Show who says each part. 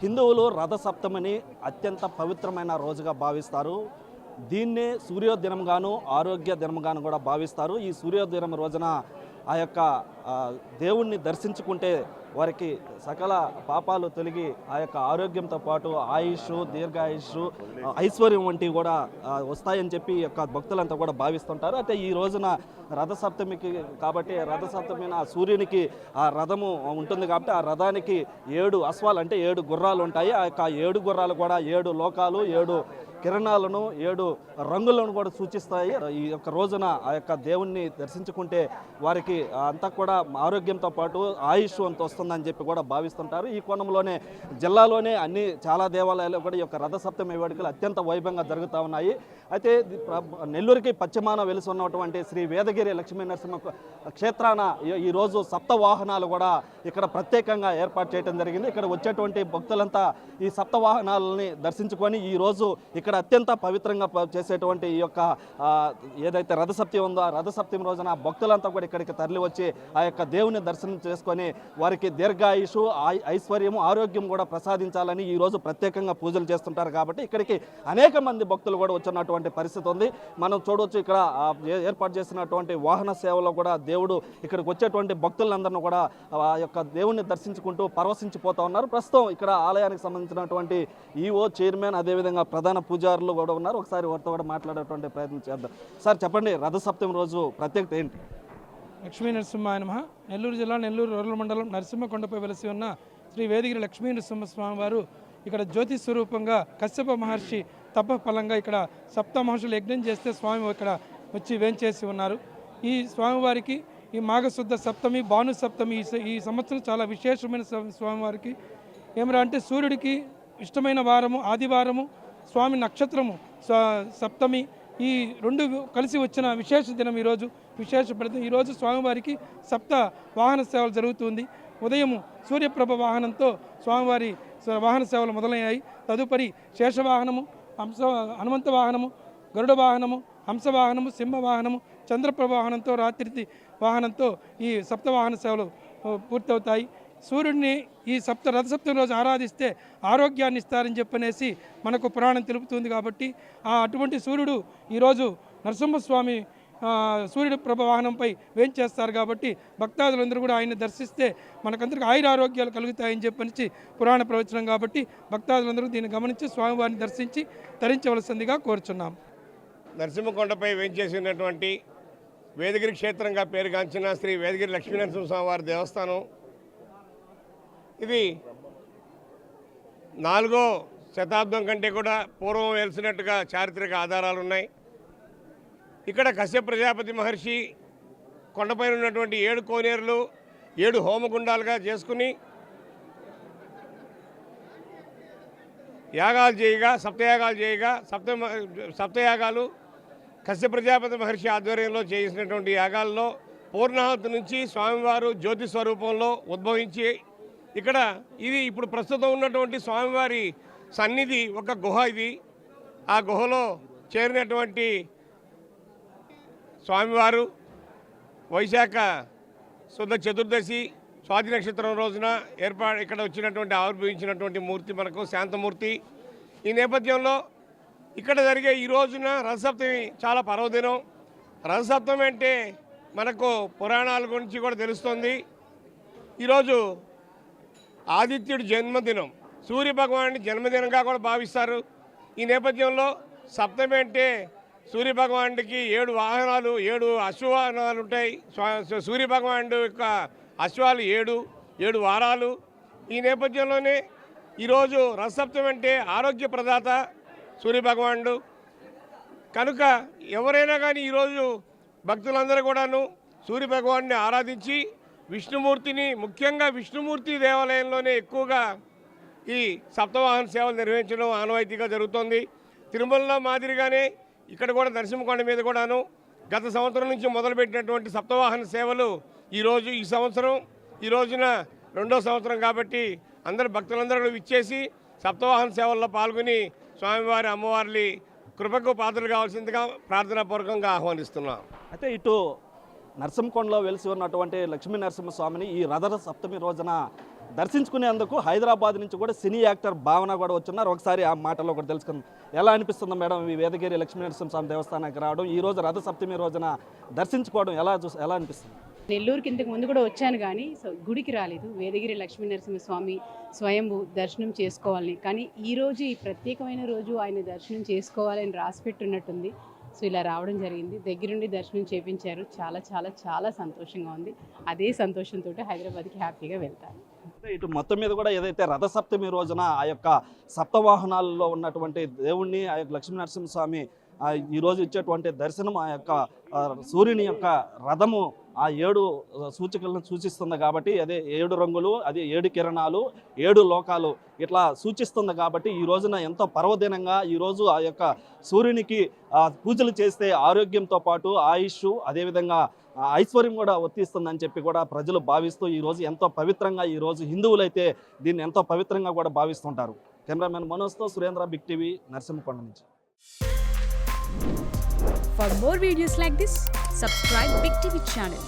Speaker 1: హిందువులు రథసప్తమిని అత్యంత పవిత్రమైన రోజుగా భావిస్తారు. దీన్నే సూర్యోదినంగాను ఆరోగ్య దినంగాను కూడా భావిస్తారు. ఈ సూర్యోదినం రోజున ఆ యొక్క దేవుణ్ణి దర్శించుకుంటే వారికి సకల పాపాలు తొలగి ఆ యొక్క ఆరోగ్యంతో పాటు ఆయుష్, దీర్ఘాయుష్, ఐశ్వర్యం వంటివి కూడా వస్తాయని చెప్పి యొక్క భక్తులంతా కూడా భావిస్తుంటారు. అయితే ఈ రోజున రథసప్తమికి కాబట్టి రథసప్తమిన సూర్యునికి ఆ రథము ఉంటుంది కాబట్టి ఆ రథానికి 7 అశ్వాలు అంటే 7 గుర్రాలు ఉంటాయి. ఆ యొక్క 7 గుర్రాలు కూడా 7 లోకాలు, 7 కిరణాలను, 7 రంగులను కూడా సూచిస్తాయి. ఈ యొక్క రోజున ఆ యొక్క దేవుణ్ణి దర్శించుకుంటే వారికి అంతా కూడా ఆరోగ్యంతో పాటు ఆయుష్ అంత వస్తుందని చెప్పి కూడా భావిస్తుంటారు. ఈ కోణంలోనే జిల్లాలోనే చాలా దేవాలయాలు కూడా ఈ యొక్క రథసప్తమి వేడుకలు అత్యంత వైభవంగా జరుగుతూ ఉన్నాయి. అయితే నెల్లూరుకి పశ్చిమాన వెలిసి ఉన్నటువంటి శ్రీ వేదగిరి లక్ష్మీ నరసింహ క్షేత్రాన ఈరోజు సప్త వాహనాలు కూడా ఇక్కడ ప్రత్యేకంగా ఏర్పాటు చేయడం జరిగింది. ఇక్కడ వచ్చేటువంటి భక్తులంతా ఈ సప్త వాహనాలని దర్శించుకొని ఈరోజు ఇక్కడ అత్యంత పవిత్రంగా చేసేటువంటి ఈ యొక్క ఏదైతే రథసప్తమి ఉందో ఆ రథసప్తమి రోజున భక్తులంతా కూడా ఇక్కడికి తరలి వచ్చి ఆ యొక్క దేవుని దర్శనం చేసుకొని వారికి దీర్ఘాయుషు, ఐశ్వర్యము, ఆరోగ్యం కూడా ప్రసాదించాలని ఈరోజు ప్రత్యేకంగా పూజలు చేస్తుంటారు. కాబట్టి ఇక్కడికి అనేక మంది భక్తులు కూడా వచ్చినటువంటి పరిస్థితి ఉంది. మనం చూడవచ్చు ఇక్కడ ఏర్పాటు చేసినటువంటి వాహన సేవలో కూడా దేవుడు ఇక్కడికి వచ్చేటువంటి భక్తులందరినీ కూడా ఆ యొక్క దేవుణ్ణి దర్శించుకుంటూ పరవశించిపోతూ ఉన్నారు. ప్రస్తుతం ఇక్కడ ఆలయానికి సంబంధించినటువంటి ఈఓ, చైర్మన్, అదేవిధంగా ప్రధాన పూజారులు కూడా ఉన్నారు. ఒకసారి వారితో కూడా మాట్లాడేటువంటి ప్రయత్నం చేద్దాం. సార్ చెప్పండి, రథసప్తమి రోజు ప్రత్యేకత ఏంటి?
Speaker 2: లక్ష్మీ నరసింహాయ నమః. నెల్లూరు జిల్లా నెల్లూరు రూరల్ మండలం నరసింహకొండపై వెలసి ఉన్న శ్రీ వేదగిరి లక్ష్మీ నరసింహస్వామి వారు ఇక్కడ జ్యోతి స్వరూపంగా కశ్యప మహర్షి తప ఫలంగా ఇక్కడ సప్త మహర్షులు యజ్ఞం చేస్తే స్వామి ఇక్కడ వచ్చి వేంచేసి ఉన్నారు. ఈ స్వామివారికి ఈ మాఘశుద్ధ సప్తమి, భాను సప్తమి ఈ సంవత్సరం చాలా విశేషమైన స్వామివారికి ఏమరా అంటే సూర్యుడికి ఇష్టమైన వారము ఆదివారము, స్వామి నక్షత్రము సప్తమి, ఈ రెండు కలిసి వచ్చిన విశేష దినం ఈరోజు. విశేష ఫలితం ఈరోజు స్వామివారికి సప్త వాహన సేవలు జరుగుతుంది. ఉదయము సూర్యప్రభ వాహనంతో స్వామివారి వాహన సేవలు మొదలయ్యాయి. తదుపరి శేషవాహనము, హనుమంత వాహనము, గరుడ వాహనము, హంస వాహనము, సింహ వాహనము, చంద్రప్రభ వాహనంతో, రాత్రి వాహనంతో ఈ సప్తవాహన సేవలు పూర్తవుతాయి. సూర్యుడిని ఈ రథసప్తమి రోజు ఆరాధిస్తే ఆరోగ్యాన్ని ఇస్తారని చెప్పనేసి మనకు పురాణం తెలుపుతుంది. కాబట్టి అటువంటి సూర్యుడు ఈరోజు నరసింహస్వామి సూర్యుడు ప్రభ వాహనంపై వేంచేస్తారు. కాబట్టి భక్తాదులందరూ కూడా ఆయన్ని దర్శిస్తే మనకందరికీ ఆయురారోగ్యాలు కలుగుతాయని చెప్పనిచ్చి పురాణ ప్రవచనం. కాబట్టి భక్తాదులందరూ దీన్ని గమనించి స్వామివారిని దర్శించి తరించవలసిందిగా కోరుచున్నాం.
Speaker 3: నరసింహకొండపై వేంచేసినటువంటి వేదగిరి క్షేత్రంగా పేరుగాంచిన శ్రీ వేదగిరి లక్ష్మీ నరసింహస్వామి వారి దేవస్థానం ఇది 4వ శతాబ్దం కంటే కూడా పూర్వం వెలిసినట్టుగా చారిత్రక ఆధారాలు ఉన్నాయి. ఇక్కడ కశ్యప ప్రజాపతి మహర్షి కొండపైన ఉన్నటువంటి 7 కోనేరులు 7 హోమగుండాలుగా చేసుకుని యాగాలు చేయగా సప్తయాగాలు కశ్యప ప్రజాపతి మహర్షి ఆధ్వర్యంలో చేసినటువంటి యాగాల్లో పూర్ణాహుతి నుంచి స్వామివారు జ్యోతి స్వరూపంలో ఉద్భవించి ఇక్కడ ఇది ఇప్పుడు ప్రస్తుతం ఉన్నటువంటి స్వామివారి సన్నిధి ఒక గుహ. ఇది ఆ గుహలో చేరినటువంటి స్వామివారు వైశాఖ శుద్ధ చతుర్దశి స్వాతి నక్షత్రం రోజున ఇక్కడ వచ్చినటువంటి ఆవిర్భవించినటువంటి మూర్తి మనకు శాంతమూర్తి. ఈ నేపథ్యంలో ఇక్కడ జరిగే ఈ రోజున రథసప్తమి చాలా పర్వదినం. రథసప్తమి అంటే మనకు పురాణాల గురించి కూడా తెలుస్తుంది. ఈరోజు ఆదిత్యుడి జన్మదినం, సూర్యభగవానుడి జన్మదినంగా కూడా భావిస్తారు. ఈ నేపథ్యంలో సప్తమి అంటే సూర్యభగవానుడికి 7 వాహనాలు, 7 అశ్వవాహనాలు ఉంటాయి. సూర్యభగవానుడు యొక్క అశ్వాలు 7 వారాలు. ఈ నేపథ్యంలోనే ఈరోజు రథసప్తమి అంటే ఆరోగ్య ప్రదాత సూర్యభగవానుడు కనుక ఎవరైనా కానీ ఈరోజు భక్తులందరూ కూడాను సూర్యభగవాన్ని ఆరాధించి విష్ణుమూర్తిని, ముఖ్యంగా విష్ణుమూర్తి దేవాలయంలోనే ఎక్కువగా ఈ సప్తవాహన సేవలు నిర్వహించడం ఆనవాయితీగా జరుగుతోంది. తిరుమలలో మాదిరిగానే ఇక్కడ కూడా నరసింహకొండ మీద కూడాను గత సంవత్సరం నుంచి మొదలుపెట్టినటువంటి సప్తవాహన సేవలు ఈ రోజున 2వ సంవత్సరం కాబట్టి అందరు భక్తులందరూ విచ్చేసి సప్తవాహన సేవల్లో పాల్గొని స్వామివారి అమ్మవారి కృపకు పాత్రలు కావాల్సిందిగా ప్రార్థనాపూర్వకంగా ఆహ్వానిస్తున్నాం.
Speaker 1: అయితే ఇటు నరసింహకొండలో వెలిసి ఉన్నటువంటి లక్ష్మీ నరసింహస్వామిని ఈ రథ సప్తమి రోజున దర్శించుకునేందుకు హైదరాబాద్ నుంచి కూడా సినీ యాక్టర్ భావన కూడా వచ్చున్నారు. ఒకసారి ఆ మాటల్లో కూడా తెలుసుకుందాం. ఎలా అనిపిస్తుంది మేడం ఈ వేదగిరి లక్ష్మీనరసింహస్వామి దేవస్థానానికి రావడం, ఈ రోజు రథసప్తమి రోజున దర్శించుకోవడం ఎలా అనిపిస్తుంది?
Speaker 4: నెల్లూరుకి ఇంతకు ముందు కూడా వచ్చాను కానీ గుడికి రాలేదు. వేదగిరి లక్ష్మీనరసింహస్వామి స్వయంభూ దర్శనం చేసుకోవాలని, కానీ ఈరోజు ఈ ప్రత్యేకమైన రోజు ఆయన దర్శనం చేసుకోవాలని రాసిపెట్టున్నట్టుంది. సో ఇలా రావడం జరిగింది. దగ్గరుండి దర్శనం చేయించారు. చాలా చాలా చాలా సంతోషంగా ఉంది. అదే సంతోషంతో హైదరాబాద్కి హ్యాపీగా వెళ్తాను.
Speaker 1: ఇటు మొత్తం మీద కూడా ఏదైతే రథసప్తమి రోజున ఆ యొక్క సప్తవాహనాల్లో ఉన్నటువంటి దేవుణ్ణి, ఆ యొక్క లక్ష్మీనరసింహస్వామి ఈరోజు ఇచ్చేటువంటి దర్శనం, ఆ యొక్క సూర్యుని యొక్క రథము ఆ 7 సూచికలను సూచిస్తుంది కాబట్టి, అదే 7 రంగులు, అది 7 కిరణాలు, 7 లోకాలు ఇట్లా సూచిస్తుంది కాబట్టి ఈ రోజున ఎంతో పర్వదినంగా ఈరోజు ఆ యొక్క సూర్యునికి పూజలు చేస్తే ఆరోగ్యంతో పాటు ఆయుష్, అదేవిధంగా ఐశ్వర్యం కూడా వర్తిస్తుందని చెప్పి కూడా ప్రజలు భావిస్తూ ఈరోజు ఎంతో పవిత్రంగా, ఈరోజు హిందువులైతే దీన్ని ఎంతో పవిత్రంగా కూడా భావిస్తుంటారు. కెమెరామెన్ మనోజ్తో సురేంద్ర, బిగ్ టీవీ, నరసింహకొండ నుంచి.
Speaker 5: For more videos like this, subscribe Big TV channel.